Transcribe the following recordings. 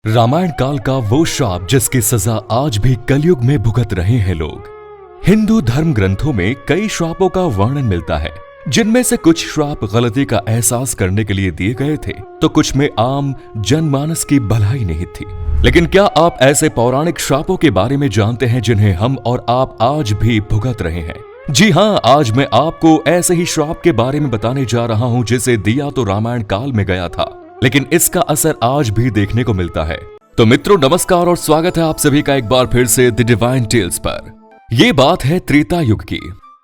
रामायण काल का वो श्राप जिसकी सजा आज भी कलयुग में भुगत रहे हैं लोग। हिंदू धर्म ग्रंथों में कई श्रापों का वर्णन मिलता है, जिनमें से कुछ श्राप गलती का एहसास करने के लिए दिए गए थे, तो कुछ में आम जनमानस की भलाई निहित थी। लेकिन क्या आप ऐसे पौराणिक श्रापों के बारे में जानते हैं जिन्हें हम और आप आज भी भुगत रहे हैं? जी हाँ, आज मैं आपको ऐसे ही श्राप के बारे में बताने जा रहा हूँ जिसे दिया तो रामायण काल में गया था, लेकिन इसका असर आज भी देखने को मिलता है। तो मित्रों नमस्कार और स्वागत है आप सभी का एक बार फिर से द डिवाइन टेल्स पर। ये बात है त्रेता युग की।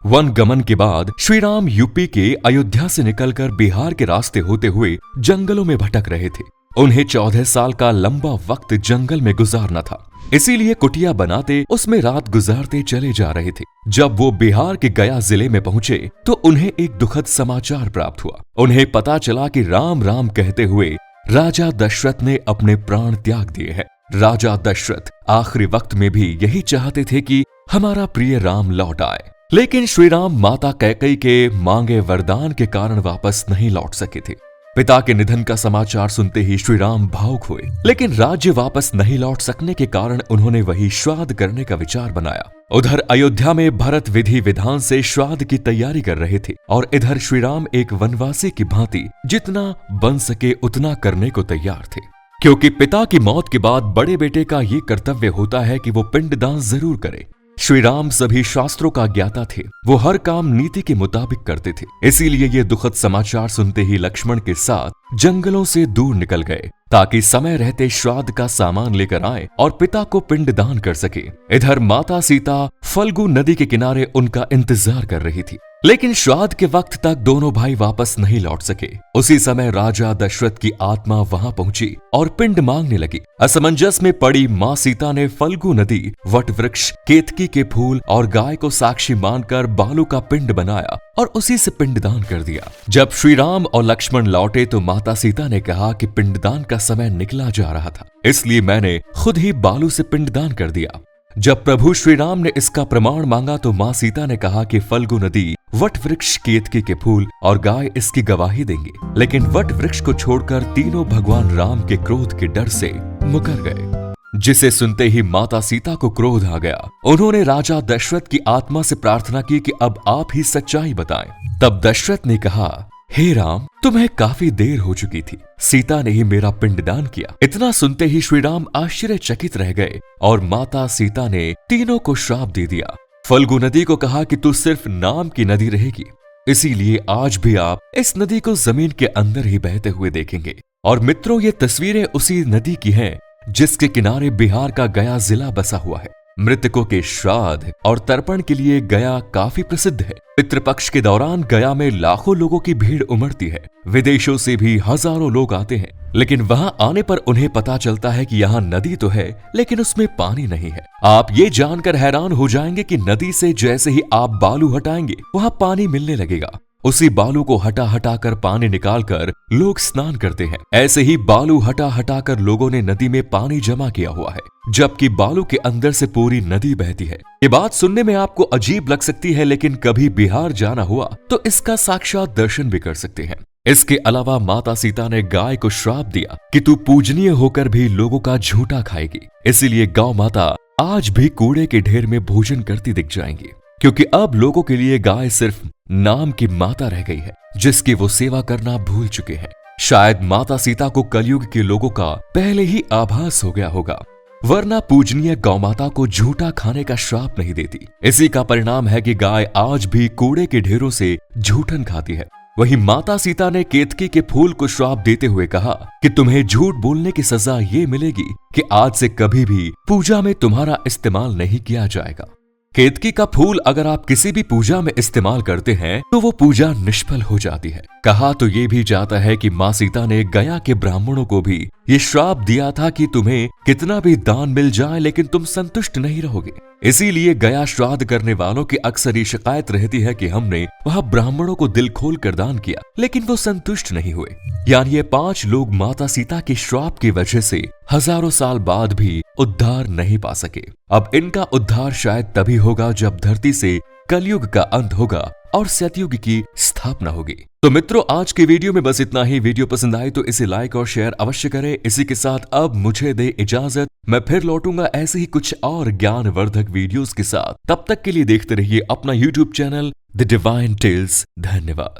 वन गमन के बाद श्री राम यूपी के अयोध्या से निकलकर बिहार के रास्ते होते हुए जंगलों में भटक रहे थे। उन्हें 14 साल का लंबा वक्त जंगल में गुजारना था, इसीलिए कुटिया बनाते उसमें रात गुजारते चले जा रहे थे। जब वो बिहार के गया जिले में पहुंचे तो उन्हें एक दुखद समाचार प्राप्त हुआ। उन्हें पता चला कि राम राम कहते हुए राजा दशरथ ने अपने प्राण त्याग दिए हैं। राजा दशरथ आखिरी वक्त में भी यही चाहते थे कि हमारा प्रिय राम लौट आए, लेकिन श्री राम माता कैकेयी के मांगे वरदान के कारण वापस नहीं लौट सके थे। पिता के निधन का समाचार सुनते ही श्री राम भावुक हुए, लेकिन राज्य वापस नहीं लौट सकने के कारण उन्होंने वही श्राद्ध करने का विचार बनाया। उधर अयोध्या में भरत विधि विधान से श्राद्ध की तैयारी कर रहे थे और इधर श्री राम एक वनवासी की भांति जितना बन सके उतना करने को तैयार थे, क्योंकि पिता की मौत के बाद बड़े बेटे का ये कर्तव्य होता है कि वो पिंडदान जरूर करे। श्री राम सभी शास्त्रों का ज्ञाता थे, वो हर काम नीति के मुताबिक करते थे। इसीलिए ये दुखद समाचार सुनते ही लक्ष्मण के साथ जंगलों से दूर निकल गए, ताकि समय रहते श्राद्ध का सामान लेकर आए और पिता को पिंडदान कर सके। इधर माता सीता फल्गु नदी के किनारे उनका इंतजार कर रही थी, लेकिन श्राद्ध के वक्त तक दोनों भाई वापस नहीं लौट सके। उसी समय राजा दशरथ की आत्मा वहां पहुंची और पिंड मांगने लगी। असमंजस में पड़ी मां सीता ने फल्गु नदी, वट वृक्ष, केतकी के फूल और गाय को साक्षी मानकर बालू का पिंड बनाया और उसी से पिंडदान कर दिया। जब श्री राम और लक्ष्मण लौटे तो माता सीता ने कहा कि पिंडदान का समय निकला जा रहा था, इसलिए मैंने खुद ही बालू से पिंडदान कर दिया। जब प्रभु श्री राम ने इसका प्रमाण मांगा तो मां सीता ने कहा कि फल्गु नदी, वट वृक्ष, केतकी के फूल और गाय इसकी गवाही देंगे। लेकिन वट वृक्ष को छोड़कर तीनों भगवान राम के क्रोध के डर से मुकर गए, जिसे सुनते ही माता सीता को क्रोध आ गया। उन्होंने राजा दशरथ की आत्मा से प्रार्थना की कि अब आप ही सच्चाई बताएं। तब दशरथ ने कहा, हे राम, तुम्हें काफी देर हो चुकी थी, सीता ने ही मेरा पिंडदान किया। इतना सुनते ही श्री राम आश्चर्यचकित रह गए और माता सीता ने तीनों को श्राप दे दिया। फल्गु नदी को कहा कि तू सिर्फ नाम की नदी रहेगी, इसीलिए आज भी आप इस नदी को जमीन के अंदर ही बहते हुए देखेंगे। और मित्रों, ये तस्वीरें उसी नदी की हैं जिसके किनारे बिहार का गया जिला बसा हुआ है। मृतकों के श्राद्ध और तर्पण के लिए गया काफी प्रसिद्ध है। पितृपक्ष के दौरान गया में लाखों लोगों की भीड़ उमड़ती है। विदेशों से भी हजारों लोग आते हैं, लेकिन वहां आने पर उन्हें पता चलता है कि यहाँ नदी तो है, लेकिन उसमें पानी नहीं है। आप ये जानकर हैरान हो जाएंगे कि नदी से जैसे ही आप बालू हटाएंगे वहां पानी मिलने लगेगा। उसी बालू को हटा हटा कर पानी निकालकर लोग स्नान करते हैं। ऐसे ही बालू हटा हटा कर लोगों ने नदी में पानी जमा किया हुआ है, जबकि बालू के अंदर से पूरी नदी बहती है। ये बात सुनने में आपको अजीब लग सकती है, लेकिन कभी बिहार जाना हुआ तो इसका साक्षात दर्शन भी कर सकते हैं। इसके अलावा माता सीता ने गाय को श्राप दिया कि तू पूजनीय होकर भी लोगों का झूठा खाएगी, इसीलिए गौ माता आज भी कूड़े के ढेर में भोजन करती दिख जाएंगी, क्योंकि अब लोगों के लिए गाय सिर्फ नाम की माता रह गई है, जिसकी वो सेवा करना भूल चुके हैं। शायद माता सीता को कलयुग के लोगों का पहले ही आभास हो गया होगा, वरना पूजनीय गौ माता को झूठा खाने का श्राप नहीं देती। इसी का परिणाम है कि गाय आज भी कूड़े के ढेरों से झूठन खाती है। वहीं माता सीता ने केतकी के फूल को श्राप देते हुए कहा कि तुम्हें झूठ बोलने की सजा ये मिलेगी कि आज से कभी भी पूजा में तुम्हारा इस्तेमाल नहीं किया जाएगा। केतकी का फूल अगर आप किसी भी पूजा में इस्तेमाल करते हैं तो वो पूजा निष्फल हो जाती है। कहा तो ये भी जाता है कि मां सीता ने गया के ब्राह्मणों को भी ये श्राप दिया था कि तुम्हें कितना भी दान मिल जाए लेकिन तुम संतुष्ट नहीं रहोगे। इसीलिए गया श्राद्ध करने वालों की अक्सर ये शिकायत रहती है कि हमने वहां ब्राह्मणों को दिल खोल कर दान किया, लेकिन वो संतुष्ट नहीं हुए। यानी ये 5 लोग माता सीता के श्राप की वजह से हजारों साल बाद भी उद्धार नहीं पा सके। अब इनका उद्धार शायद तभी होगा जब धरती से कलयुग का अंत होगा और सतयुग की स्थापना होगी। तो मित्रों, आज की वीडियो में बस इतना ही। वीडियो पसंद आए तो इसे लाइक और शेयर अवश्य करें। इसी के साथ अब मुझे दे इजाजत, मैं फिर लौटूंगा ऐसे ही कुछ और ज्ञानवर्धक वीडियोस के साथ। तब तक के लिए देखते रहिए अपना YouTube channel the divine tales. धन्यवाद।